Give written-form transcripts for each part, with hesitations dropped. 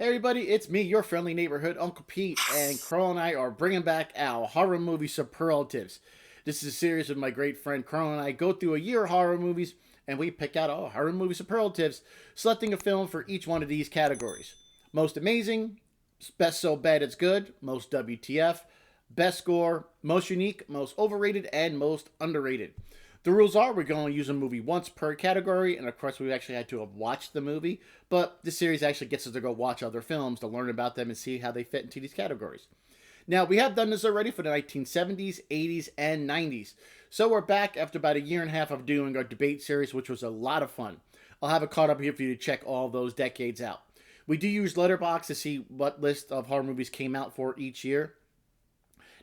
Hey everybody, it's me, your friendly neighborhood Uncle Pete, and Crow and I are bringing back our horror movie Superlatives. This is a series with my great friend Crow and I go through a year of horror movies, and we pick out our horror movie Superlatives, selecting a film for each one of these categories. Most amazing, best so bad it's good, most WTF, best score, most unique, most overrated, and most underrated. The rules are we're going to use a movie once per category, and of course, we actually had to have watched the movie, but this series actually gets us to go watch other films to learn about them and see how they fit into these categories. Now, we have done this already for the 1970s, 80s, and 90s, so we're back after about a year and a half of doing our debate series, which was a lot of fun. I'll have it caught up here for you to check all those decades out. We do use Letterboxd to see what list of horror movies came out for each year.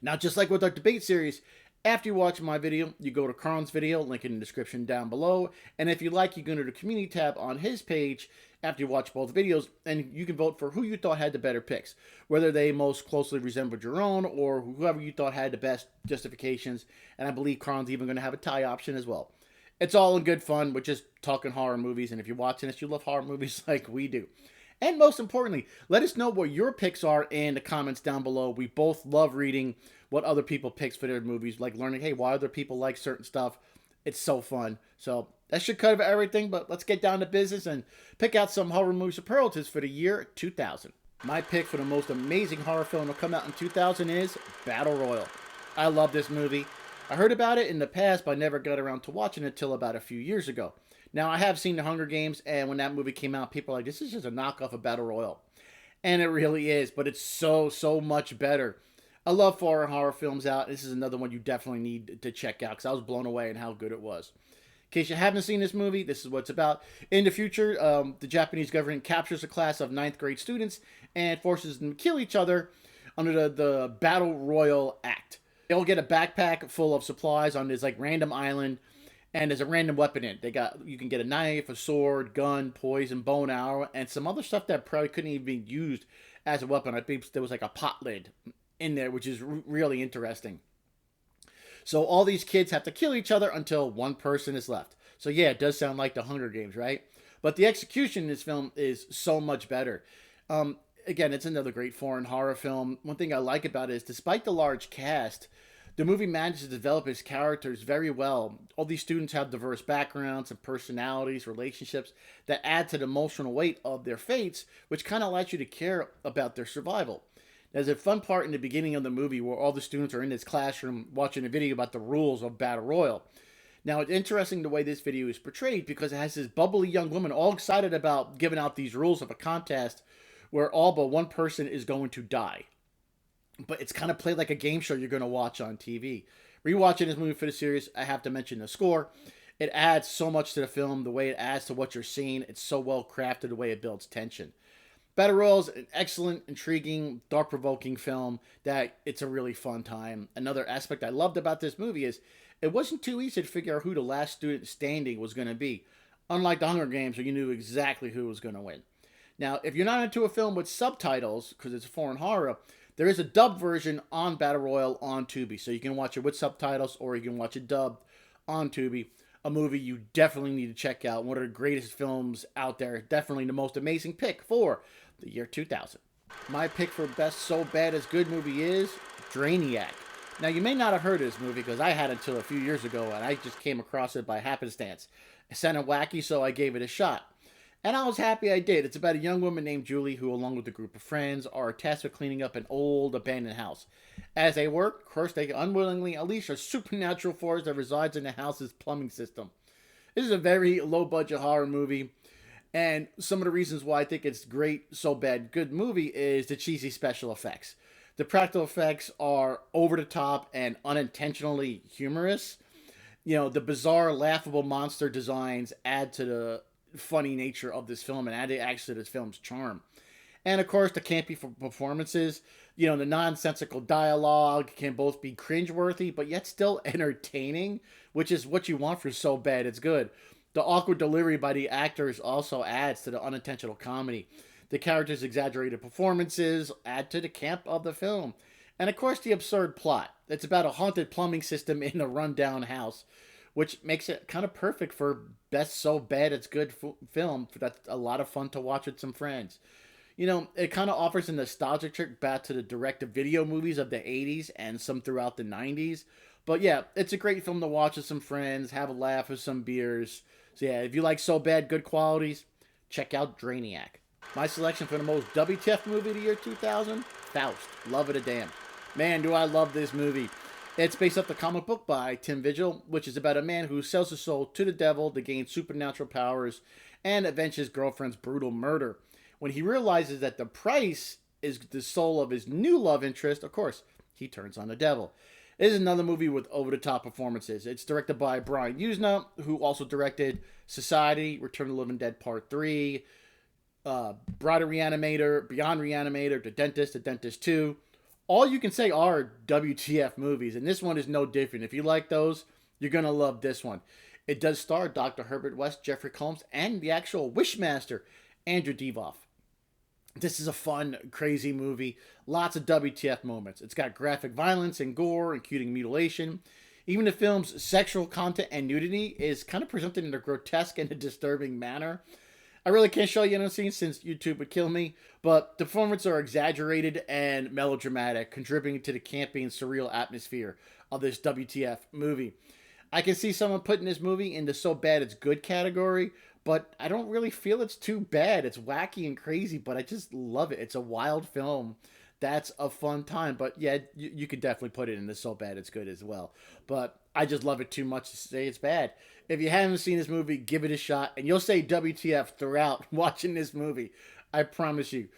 Now, just like with our debate series, after you watch my video, you go to Karn's video, link in the description down below. And if you like, you go to the community tab on his page after you watch both videos, and you can vote for who you thought had the better picks, whether they most closely resembled your own or whoever you thought had the best justifications. And I believe Karn's even going to have a tie option as well. It's all in good fun. We're just talking horror movies, and if you're watching this, you love horror movies like we do. And most importantly, let us know what your picks are in the comments down below. We both love reading what other people picks for their movies, like learning, hey, why other people like certain stuff. It's so fun. So that should cover everything, but let's get down to business and pick out some horror movie superlatives for the year 2000. My pick for the most amazing horror film to come out in 2000 is Battle Royal. I love this movie. I heard about it in the past, but I never got around to watching it until about a few years ago. Now, I have seen The Hunger Games, and when that movie came out, people are like, this is just a knockoff of Battle Royale. And it really is, but it's so much better. I love foreign horror films out. This is another one you definitely need to check out because I was blown away at how good it was. In case you haven't seen this movie, this is what it's about. In the future, the Japanese government captures a class of ninth grade students and forces them to kill each other under the Battle Royal Act. They'll get a backpack full of supplies on this like random island, and there's a random weapon in it. You can get a knife, a sword, gun, poison, bow and arrow, and some other stuff that probably couldn't even be used as a weapon. I think there was like a pot lid in there, which is really interesting. So all these kids have to kill each other until one person is left. So yeah, it does sound like the Hunger Games, right? But the execution in this film is so much better. Again, it's another great foreign horror film. One thing I like about it is, despite the large cast, the movie manages to develop its characters very well. All these students have diverse backgrounds and personalities, relationships that add to the emotional weight of their fates, which kind of allows you to care about their survival. There's a fun part in the beginning of the movie where all the students are in this classroom watching a video about the rules of Battle Royal. Now, it's interesting the way this video is portrayed because it has this bubbly young woman all excited about giving out these rules of a contest where all but one person is going to die. But it's kind of played like a game show you're going to watch on TV. Rewatching this movie for the series, I have to mention the score. It adds so much to the film, the way it adds to what you're seeing. It's so well crafted, the way it builds tension. Battle Royale is an excellent, intriguing, thought-provoking film that it's a really fun time. Another aspect I loved about this movie is it wasn't too easy to figure out who the last student standing was going to be. Unlike The Hunger Games, where you knew exactly who was going to win. Now, if you're not into a film with subtitles, because it's a foreign horror, there is a dubbed version on Battle Royale on Tubi. So you can watch it with subtitles or you can watch it dubbed on Tubi. A movie you definitely need to check out. One of the greatest films out there. Definitely the most amazing pick for the year 2000. My pick for best so bad it's good movie is Drainiac. Now, you may not have heard of this movie because I had it until a few years ago and I just came across it by happenstance. It sounded wacky, so I gave it a shot. And I was happy I did. It's about a young woman named Julie who, along with a group of friends, are tasked with cleaning up an old abandoned house. As they work, of course, they unwillingly unleash a supernatural force that resides in the house's plumbing system. This is a very low-budget horror movie, and some of the reasons why I think it's great, so bad, good movie is the cheesy special effects. The practical effects are over the top and unintentionally humorous. You know, the bizarre, laughable monster designs add to the funny nature of this film and added actually to this film's charm. And of course, the campy performances, you know, the nonsensical dialogue can both be cringeworthy, but yet still entertaining, which is what you want for so bad it's good. The awkward delivery by the actors also adds to the unintentional comedy. The characters' exaggerated performances add to the camp of the film. And of course, the absurd plot. It's about a haunted plumbing system in a rundown house, which makes it kind of perfect for best so bad it's good film. That's a lot of fun to watch with some friends. It kind of offers a nostalgic trip back to the direct-to-video movies of the 80s and some throughout the 90s. But yeah, it's a great film to watch with some friends, have a laugh with some beers. So yeah, if you like So Bad, good qualities, check out Drainiac. My selection for the most WTF movie of the year 2000, Faust. Love it a damn. Man, do I love this movie. It's based off the comic book by Tim Vigil, which is about a man who sells his soul to the devil to gain supernatural powers and avenge his girlfriend's brutal murder. When he realizes that the price is the soul of his new love interest, of course, he turns on the devil. It is another movie with over-the-top performances. It's directed by Brian Usna, who also directed Society, Return of the Living Dead Part 3, Bride of Reanimator, Beyond Reanimator, The Dentist 2. All you can say are WTF movies, and this one is no different. If you like those, you're going to love this one. It does star Dr. Herbert West, Jeffrey Combs, and the actual Wishmaster, Andrew Divoff. This is a fun, crazy movie. Lots of WTF moments. It's got graphic violence and gore, including mutilation. Even the film's sexual content and nudity is kind of presented in a grotesque and a disturbing manner. I really can't show you any scenes since YouTube would kill me, but the performances are exaggerated and melodramatic, contributing to the campy and surreal atmosphere of this WTF movie. I can see someone putting this movie in the so bad it's good category, but I don't really feel it's too bad. It's wacky and crazy, but I just love it. It's a wild film. That's a fun time. But yeah, you could definitely put it in the so bad it's good as well. But I just love it too much to say it's bad. If you haven't seen this movie, give it a shot, and you'll say WTF throughout watching this movie. I promise you.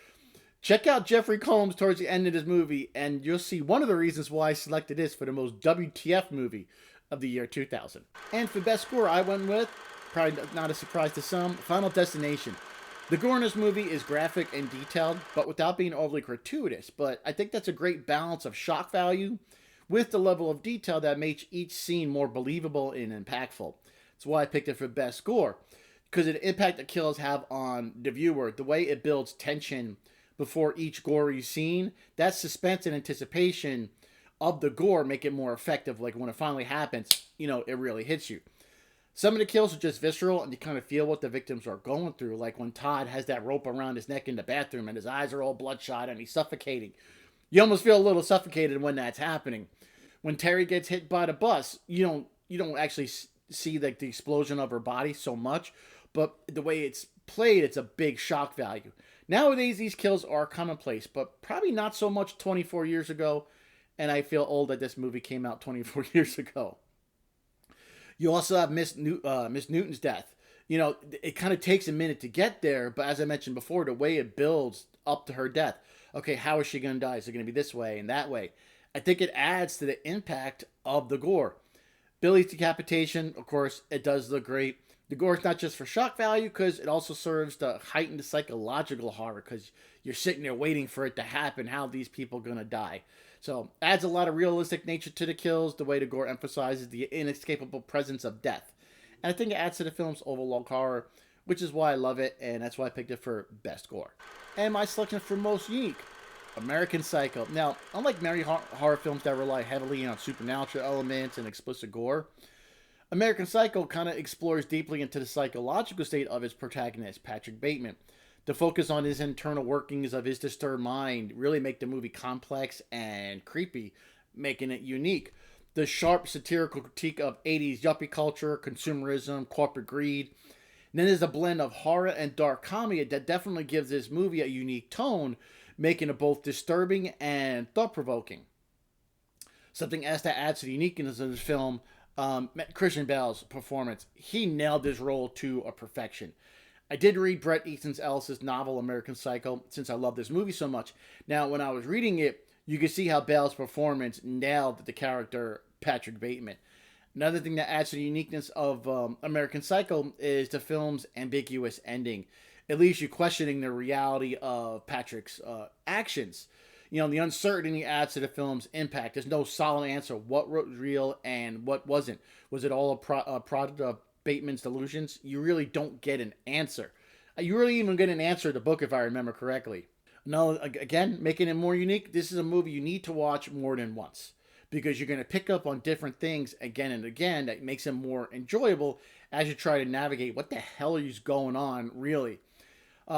Check out Jeffrey Combs towards the end of this movie, and you'll see one of the reasons why I selected this for the most WTF movie of the year 2000. And for best score, I went with, probably not a surprise to some, Final Destination. The gore in this movie is graphic and detailed, but without being overly gratuitous. But I think that's a great balance of shock value with the level of detail that makes each scene more believable and impactful. That's why I picked it for best score, because of the impact the kills have on the viewer, the way it builds tension before each gory scene, that suspense and anticipation of the gore make it more effective. Like when it finally happens, it really hits you. Some of the kills are just visceral, and you kind of feel what the victims are going through. Like when Todd has that rope around his neck in the bathroom and his eyes are all bloodshot and he's suffocating. You almost feel a little suffocated when that's happening. When Terry gets hit by the bus, you don't actually see like the explosion of her body so much, but the way it's played, it's a big shock value. Nowadays, these kills are commonplace, but probably not so much 24 years ago, and I feel old that this movie came out 24 years ago. You also have Miss Newton's death. It kind of takes a minute to get there, but as I mentioned before, the way it builds up to her death. Okay, how is she going to die? Is it going to be this way and that way? I think it adds to the impact of the gore. Billy's decapitation, of course, it does look great. The gore is not just for shock value, because it also serves to heighten the psychological horror, because you're sitting there waiting for it to happen, how these people are going to die. So, adds a lot of realistic nature to the kills, the way the gore emphasizes the inescapable presence of death. And I think it adds to the film's overall horror, which is why I love it, and that's why I picked it for best gore. And my selection for most unique, American Psycho. Now, unlike many horror films that rely heavily on supernatural elements and explicit gore, American Psycho kind of explores deeply into the psychological state of its protagonist, Patrick Bateman. The focus on his internal workings of his disturbed mind really make the movie complex and creepy, making it unique. The sharp satirical critique of 80s yuppie culture, consumerism, corporate greed. And then there's a blend of horror and dark comedy that definitely gives this movie a unique tone, making it both disturbing and thought-provoking. Something else that adds to the uniqueness of this film, Christian Bale's performance. He nailed this role to a perfection. I did read Bret Easton Ellis's novel American Psycho since I love this movie so much. Now, when I was reading it, you can see how Bale's performance nailed the character Patrick Bateman. Another thing that adds to the uniqueness of American Psycho is the film's ambiguous ending. It leaves you questioning the reality of Patrick's actions. The uncertainty adds to the film's impact. There's no solid answer what was real and what wasn't. Was it all a product of Bateman's delusions? You really don't get an answer. You really even get an answer in the book, if I remember correctly. No, again, making it more unique, this is a movie you need to watch more than once, because you're going to pick up on different things again and again that makes it more enjoyable as you try to navigate what the hell is going on, really.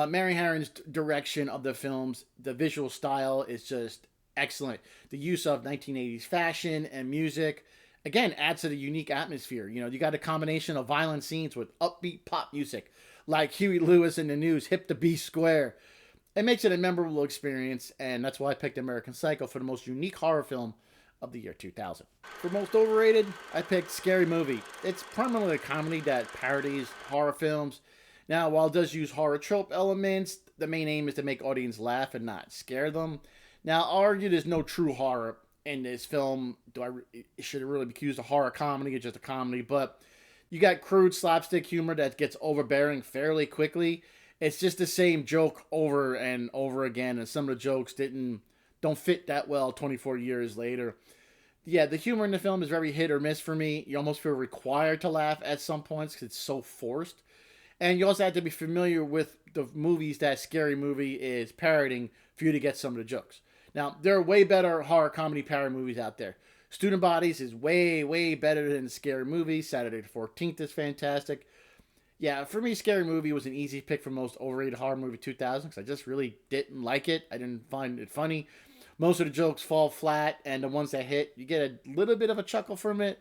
Mary Harron's direction of the films, the visual style is just excellent. The use of 1980s fashion and music, again, adds to the unique atmosphere. You know, you got a combination of violent scenes with upbeat pop music, like Huey Lewis in the News, Hip to Be Square. It makes it a memorable experience, and that's why I picked American Psycho for the most unique horror film of the year 2000. For most overrated, I picked Scary Movie. It's primarily a comedy that parodies horror films. Now, while it does use horror trope elements, the main aim is to make audience laugh and not scare them. Now, I'll argue there's no true horror in this film. Should it really be accused of horror comedy? It's just a comedy, but you got crude slapstick humor that gets overbearing fairly quickly. It's just the same joke over and over again, and some of the jokes don't fit that well 24 years later. Yeah, the humor in the film is very hit or miss for me. You almost feel required to laugh at some points because it's so forced. And you also have to be familiar with the movies that Scary Movie is parodying for you to get some of the jokes. Now, there are way better horror comedy parody movies out there. Student Bodies is way, way better than Scary Movie. Saturday the 14th is fantastic. Yeah, for me, Scary Movie was an easy pick for most overrated horror movie 2000 because I just really didn't like it. I didn't find it funny. Most of the jokes fall flat, and the ones that hit, you get a little bit of a chuckle from it.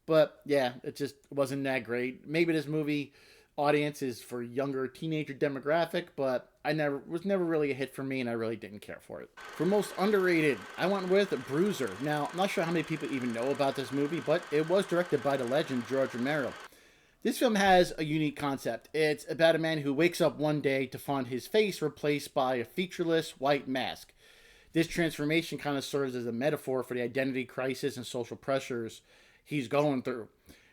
But yeah, it just wasn't that great. Maybe this movie audience is for younger teenager demographic, but was never really a hit for me, and I really didn't care for it. For most underrated, I went with Bruiser. Now, I'm not sure how many people even know about this movie, but it was directed by the legend George Romero. This film has a unique concept. It's about a man who wakes up one day to find his face replaced by a featureless white mask. This transformation kind of serves as a metaphor for the identity crisis and social pressures he's going through.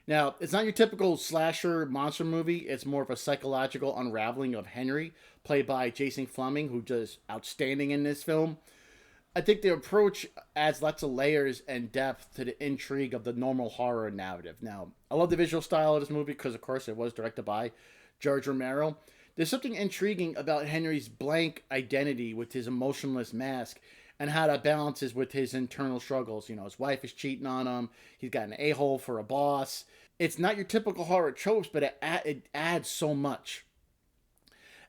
Now, it's not your typical slasher monster movie. It's more of a psychological unraveling of Henry, played by Jason Fleming, who does outstanding in this film. I think the approach adds lots of layers and depth to the intrigue of the normal horror narrative. Now, I love the visual style of this movie because, of course, it was directed by George Romero. There's something intriguing about Henry's blank identity with his emotionless mask and how that balances with his internal struggles. You know, his wife is cheating on him. He's got an a-hole for a boss. It's not your typical horror tropes, but it adds so much.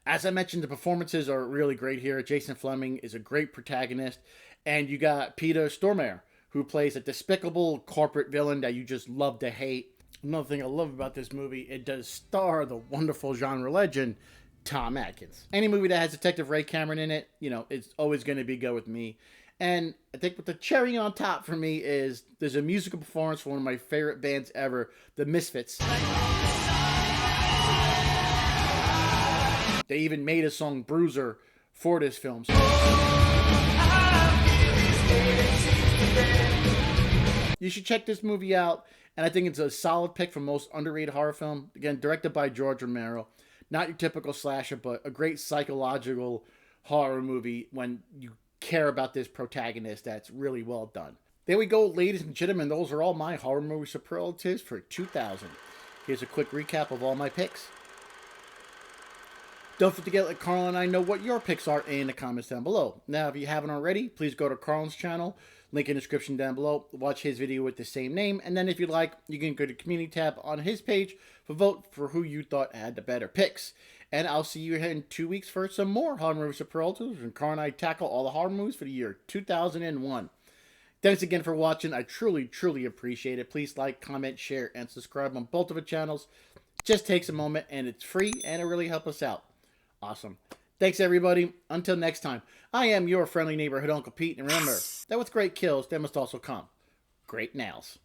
As I mentioned, the performances are really great here. Jason Fleming is a great protagonist. And you got Peter Stormare, who plays a despicable corporate villain that you just love to hate. Another thing I love about this movie, it does star the wonderful genre legend, Tom Atkins. Any movie that has Detective Ray Cameron in it, you know, it's always going to be go with me. And I think what the cherry on top for me is there's a musical performance from one of my favorite bands ever, the Misfits. They even made a song, Bruiser, for this film. You should check this movie out, and I think it's a solid pick for most underrated horror film. Again, directed by George Romero. Not your typical slasher, but a great psychological horror movie when you care about this protagonist that's really well done. There we go, ladies and gentlemen. Those are all my horror movie superlatives for 2000. Here's a quick recap of all my picks. Don't forget to let Carl and I know what your picks are in the comments down below. Now, if you haven't already, please go to Carl's channel. Link in the description down below. Watch his video with the same name. And then if you'd like, you can go to the community tab on his page for vote for who you thought had the better picks. And I'll see you here in 2 weeks for some more horror movie superlatives. And Carl and I tackle all the horror movies for the year 2001. Thanks again for watching. I truly, truly appreciate it. Please like, comment, share, and subscribe on both of our channels. It just takes a moment, and it's free, and it really helps us out. Awesome. Thanks, everybody. Until next time, I am your friendly neighborhood Uncle Pete, and remember that with great kills, there must also come great nails.